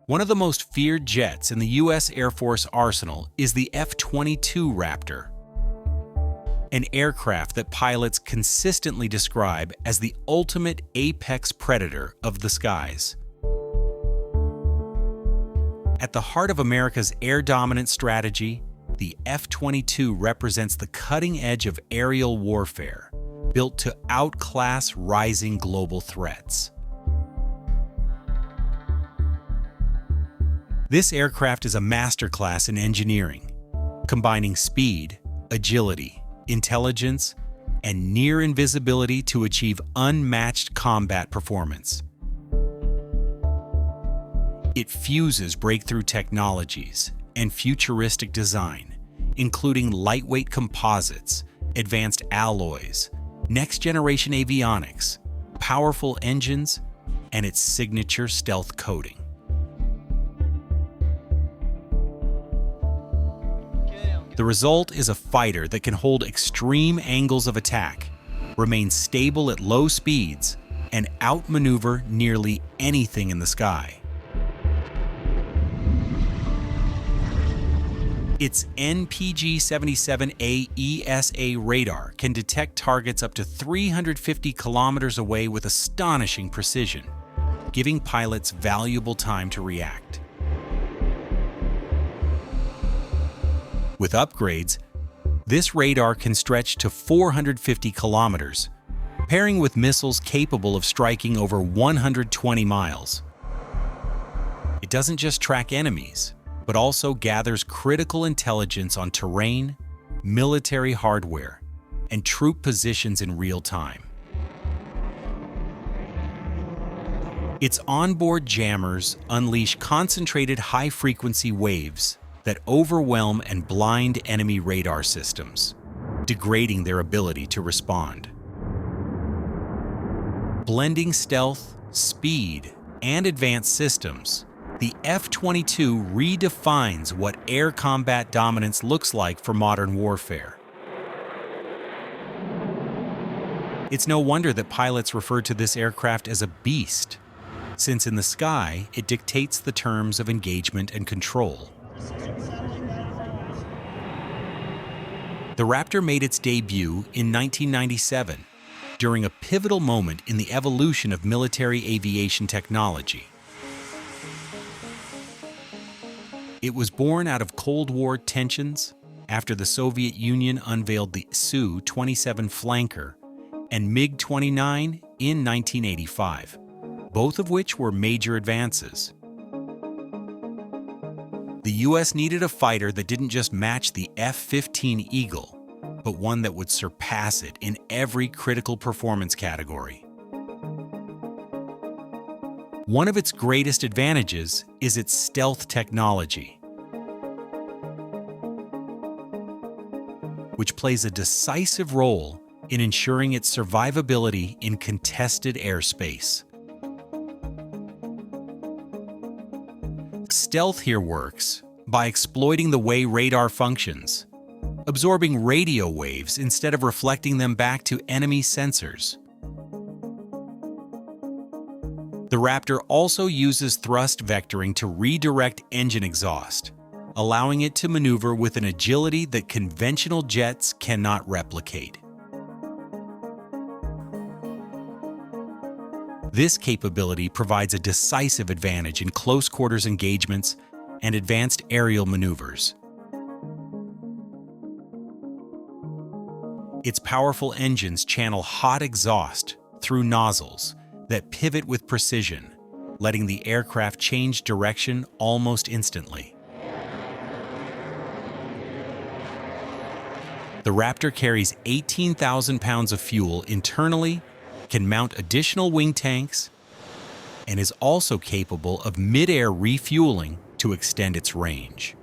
One of the most feared jets in the U.S. Air Force arsenal is the F-22 Raptor, an aircraft that pilots consistently describe as the ultimate apex predator of the skies. At the heart of America's air dominance strategy, the F-22 represents the cutting edge of aerial warfare, built to outclass rising global threats. This aircraft is a masterclass in engineering, combining speed, agility, intelligence, and near invisibility to achieve unmatched combat performance. It fuses breakthrough technologies and futuristic design, including lightweight composites, advanced alloys, next-generation avionics, powerful engines, and its signature stealth coating. The result is a fighter that can hold extreme angles of attack, remain stable at low speeds, and outmaneuver nearly anything in the sky. Its NPG-77A ESA radar can detect targets up to 350 kilometers away with astonishing precision, giving pilots valuable time to react. With upgrades, this radar can stretch to 450 kilometers, pairing with missiles capable of striking over 120 miles. It doesn't just track enemies, but also gathers critical intelligence on terrain, military hardware, and troop positions in real time. Its onboard jammers unleash concentrated high-frequency waves that overwhelm and blind enemy radar systems, degrading their ability to respond. Blending stealth, speed, and advanced systems, the F-22 redefines what air combat dominance looks like for modern warfare. It's no wonder that pilots refer to this aircraft as a beast, since in the sky it dictates the terms of engagement and control. The Raptor made its debut in 1997, during a pivotal moment in the evolution of military aviation technology. It was born out of Cold War tensions after the Soviet Union unveiled the Su-27 Flanker and MiG-29 in 1985, both of which were major advances. The U.S. needed a fighter that didn't just match the F-15 Eagle, but one that would surpass it in every critical performance category. One of its greatest advantages is its stealth technology, which plays a decisive role in ensuring its survivability in contested airspace. Stealth here works by exploiting the way radar functions, absorbing radio waves instead of reflecting them back to enemy sensors. The Raptor also uses thrust vectoring to redirect engine exhaust, allowing it to maneuver with an agility that conventional jets cannot replicate. This capability provides a decisive advantage in close-quarters engagements and advanced aerial maneuvers. Its powerful engines channel hot exhaust through nozzles that pivot with precision, letting the aircraft change direction almost instantly. The Raptor carries 18,000 pounds of fuel internally, can mount additional wing tanks, and is also capable of mid-air refueling to extend its range.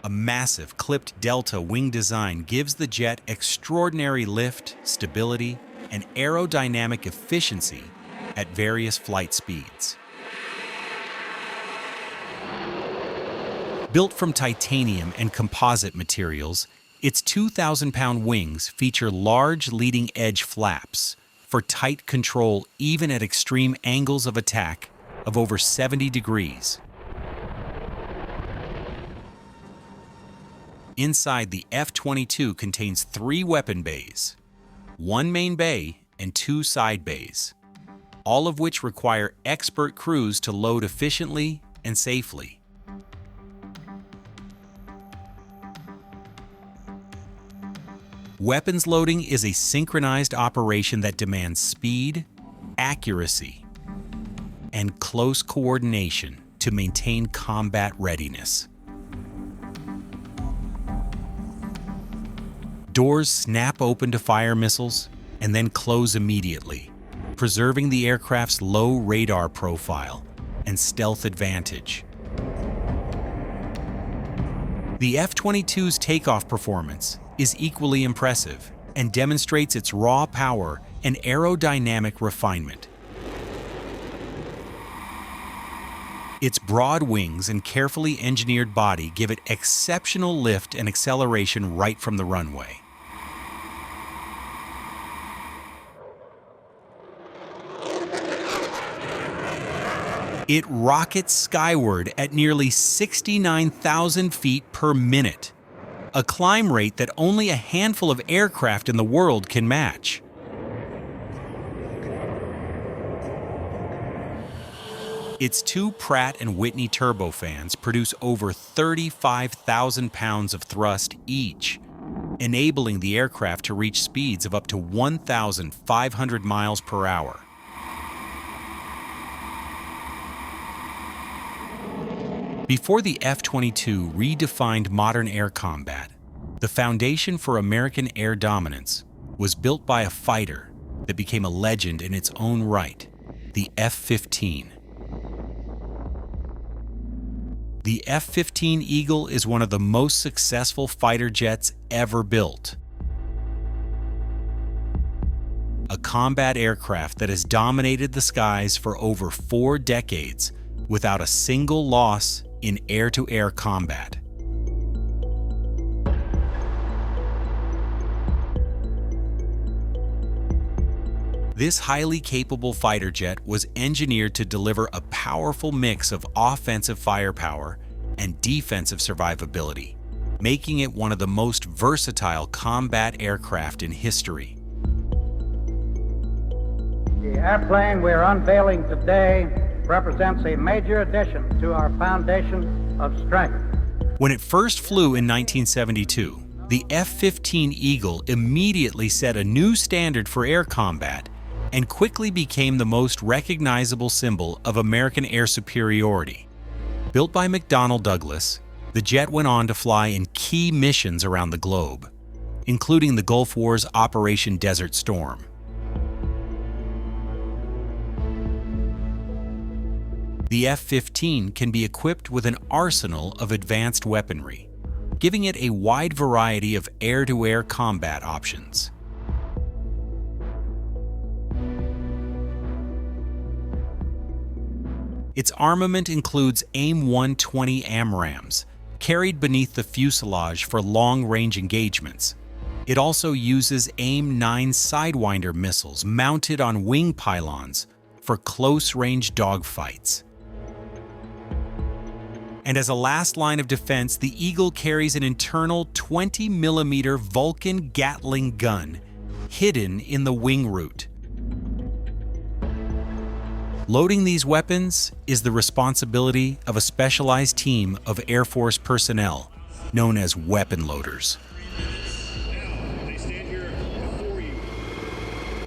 A massive clipped delta wing design gives the jet extraordinary lift, stability, and aerodynamic efficiency at various flight speeds. Built from titanium and composite materials, its 2,000-pound wings feature large leading-edge flaps for tight control even at extreme angles of attack of over 70 degrees. Inside, the F-22 contains 3 weapon bays, 1 main bay and 2 side bays, all of which require expert crews to load efficiently and safely. Weapons loading is a synchronized operation that demands speed, accuracy, and close coordination to maintain combat readiness. Doors snap open to fire missiles and then close immediately, preserving the aircraft's low radar profile and stealth advantage. The F-22's takeoff performance is equally impressive and demonstrates its raw power and aerodynamic refinement. Its broad wings and carefully engineered body give it exceptional lift and acceleration right from the runway. It rockets skyward at nearly 69,000 feet per minute, a climb rate that only a handful of aircraft in the world can match. Its 2 Pratt & Whitney turbofans produce over 35,000 pounds of thrust each, enabling the aircraft to reach speeds of up to 1,500 miles per hour. Before the F-22 redefined modern air combat, the foundation for American air dominance was built by a fighter that became a legend in its own right, the F-15. The F-15 Eagle is one of the most successful fighter jets ever built. A combat aircraft that has dominated the skies for over 4 decades without a single loss in air-to-air combat. This highly capable fighter jet was engineered to deliver a powerful mix of offensive firepower and defensive survivability, making it one of the most versatile combat aircraft in history. The airplane we are unveiling today represents a major addition to our foundation of strength. When it first flew in 1972, the F-15 Eagle immediately set a new standard for air combat and quickly became the most recognizable symbol of American air superiority. Built by McDonnell Douglas, the jet went on to fly in key missions around the globe, including the Gulf War's Operation Desert Storm. The F-15 can be equipped with an arsenal of advanced weaponry, giving it a wide variety of air-to-air combat options. Its armament includes AIM-120 AMRAAMs, carried beneath the fuselage for long-range engagements. It also uses AIM-9 Sidewinder missiles mounted on wing pylons for close-range dogfights. And as a last line of defense, the Eagle carries an internal 20mm Vulcan Gatling gun hidden in the wing root. Loading these weapons is the responsibility of a specialized team of Air Force personnel known as weapon loaders.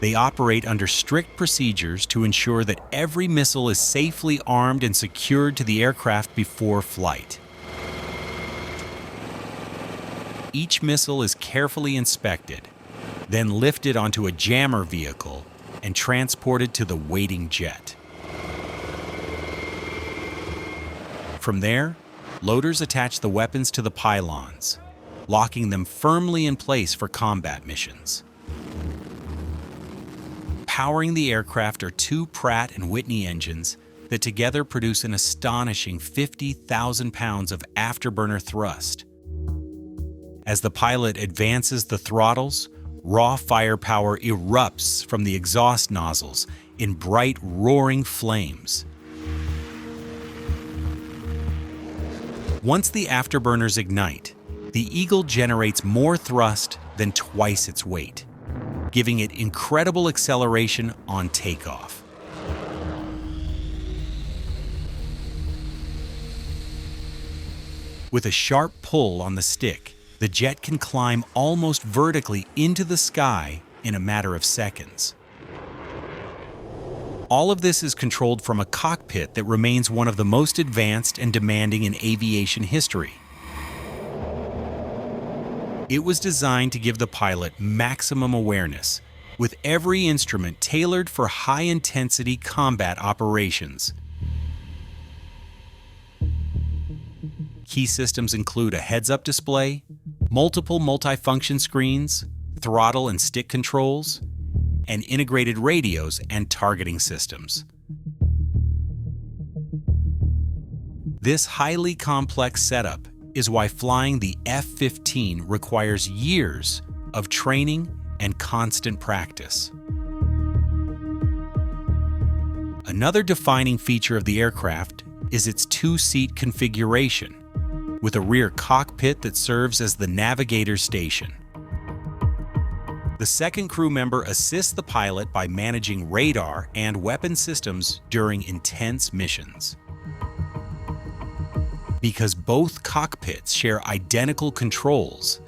They operate under strict procedures to ensure that every missile is safely armed and secured to the aircraft before flight. Each missile is carefully inspected, then lifted onto a jammer vehicle and transported to the waiting jet. From there, loaders attach the weapons to the pylons, locking them firmly in place for combat missions. Powering the aircraft are 2 Pratt & Whitney engines that together produce an astonishing 50,000 pounds of afterburner thrust. As the pilot advances the throttles, raw firepower erupts from the exhaust nozzles in bright, roaring flames. Once the afterburners ignite, the Eagle generates more thrust than twice its weight, giving it incredible acceleration on takeoff. With a sharp pull on the stick, the jet can climb almost vertically into the sky in a matter of seconds. All of this is controlled from a cockpit that remains one of the most advanced and demanding in aviation history. It was designed to give the pilot maximum awareness, with every instrument tailored for high-intensity combat operations. Key systems include a heads-up display, multiple multifunction screens, throttle and stick controls, and integrated radios and targeting systems. This highly complex setup is why flying the F-15 requires years of training and constant practice. Another defining feature of the aircraft is its two-seat configuration, with a rear cockpit that serves as the navigator station. The second crew member assists the pilot by managing radar and weapon systems during intense missions. Because both cockpits share identical controls,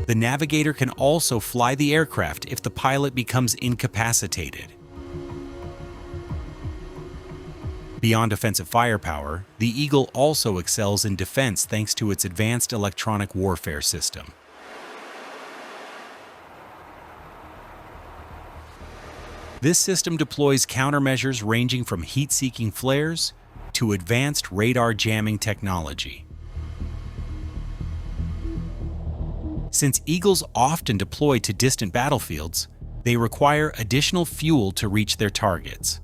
the navigator can also fly the aircraft if the pilot becomes incapacitated. Beyond offensive firepower, the Eagle also excels in defense thanks to its advanced electronic warfare system. This system deploys countermeasures ranging from heat-seeking flares to advanced radar jamming technology. Since Eagles often deploy to distant battlefields, they require additional fuel to reach their targets.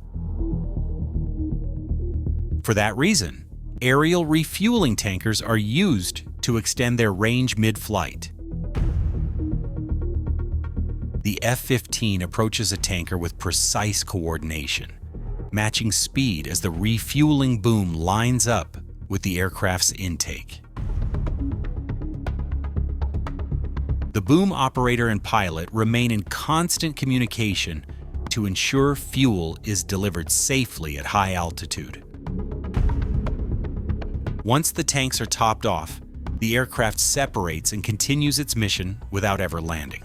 For that reason, aerial refueling tankers are used to extend their range mid-flight. The F-15 approaches a tanker with precise coordination, matching speed as the refueling boom lines up with the aircraft's intake. The boom operator and pilot remain in constant communication to ensure fuel is delivered safely at high altitude. Once the tanks are topped off, the aircraft separates and continues its mission without ever landing.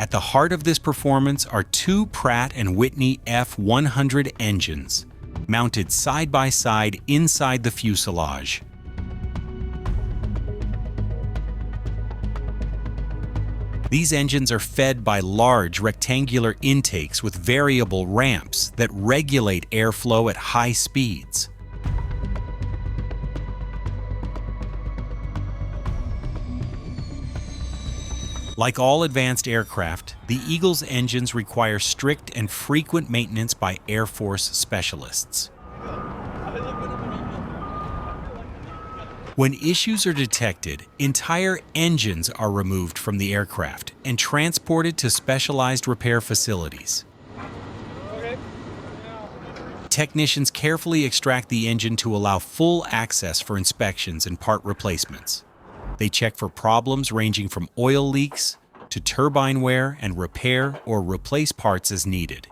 At the heart of this performance are two Pratt & Whitney F-100 engines, mounted side by side inside the fuselage. These engines are fed by large rectangular intakes with variable ramps that regulate airflow at high speeds. Like all advanced aircraft, the Eagle's engines require strict and frequent maintenance by Air Force specialists. When issues are detected, entire engines are removed from the aircraft and transported to specialized repair facilities. Technicians carefully extract the engine to allow full access for inspections and part replacements. They check for problems ranging from oil leaks to turbine wear and repair or replace parts as needed.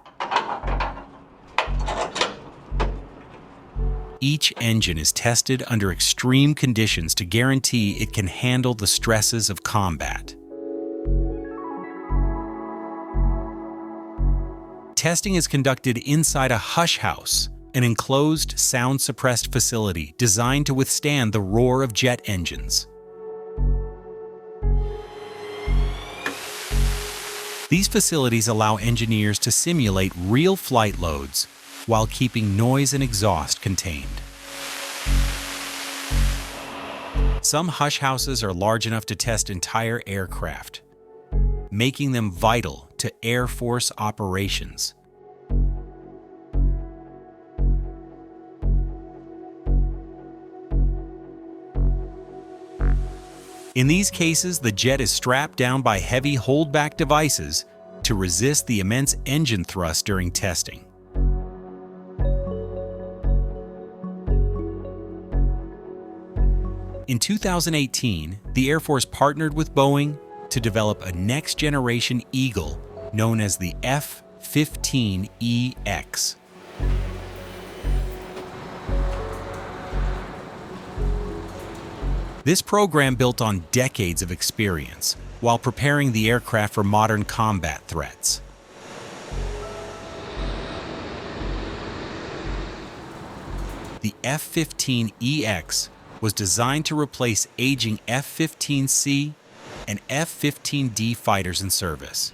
Each engine is tested under extreme conditions to guarantee it can handle the stresses of combat. Testing is conducted inside a hush house, an enclosed, sound-suppressed facility designed to withstand the roar of jet engines. These facilities allow engineers to simulate real flight loads while keeping noise and exhaust contained. Some hush houses are large enough to test entire aircraft, making them vital to Air Force operations. In these cases, the jet is strapped down by heavy holdback devices to resist the immense engine thrust during testing. In 2018, the Air Force partnered with Boeing to develop a next-generation Eagle known as the F-15EX. This program built on decades of experience while preparing the aircraft for modern combat threats. The F-15EX was designed to replace aging F-15C and F-15D fighters in service.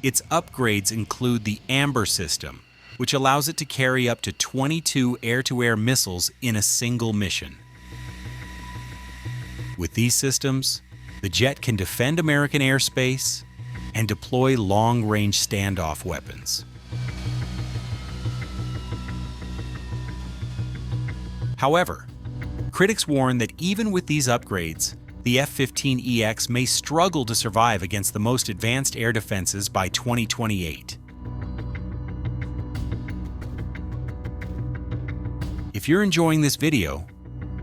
Its upgrades include the Amber system, which allows it to carry up to 22 air-to-air missiles in a single mission. With these systems, the jet can defend American airspace and deploy long-range standoff weapons. However, critics warn that even with these upgrades, the F-15EX may struggle to survive against the most advanced air defenses by 2028. If you're enjoying this video,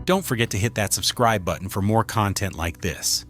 don't forget to hit that subscribe button for more content like this.